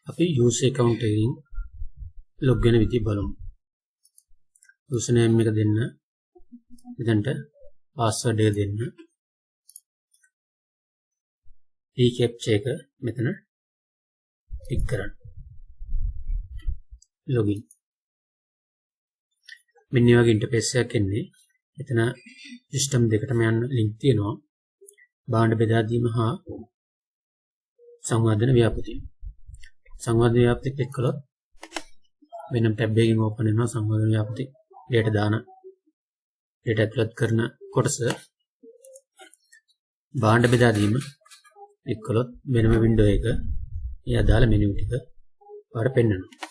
අපි user account එකකින් log වෙන විදිහ බලමු. user name එක දෙන්න. එතනට password එක දෙන්න. reCAPTCHA එක මෙතන ටික් කරන්න. login. මෙන්න මේ වගේ ඉන්ටර්ෆේස් එකක් එන්නේ. එතන සිස්ටම් දෙකටම යන ලින්ක් තියෙනවා. භාණ්ඩ බෙදා දීම හා සංවර්ධන ව්‍යාපෘතිය. සංවර්ධන ව්‍යාපෘතිය ක්ලික් කළොත් වෙනම ටැබ් එකකින් ඕපන් වෙනවා සංවර්ධන ව්‍යාපෘතිය. data දාන data ඇතුළත් කරන කොටස භාණ්ඩ බෙදා දීම ක්ලික් කළොත් වෙනම වින්ඩෝ එක ඒ අදාළ මෙනු ටික පාර පෙන්වනවා.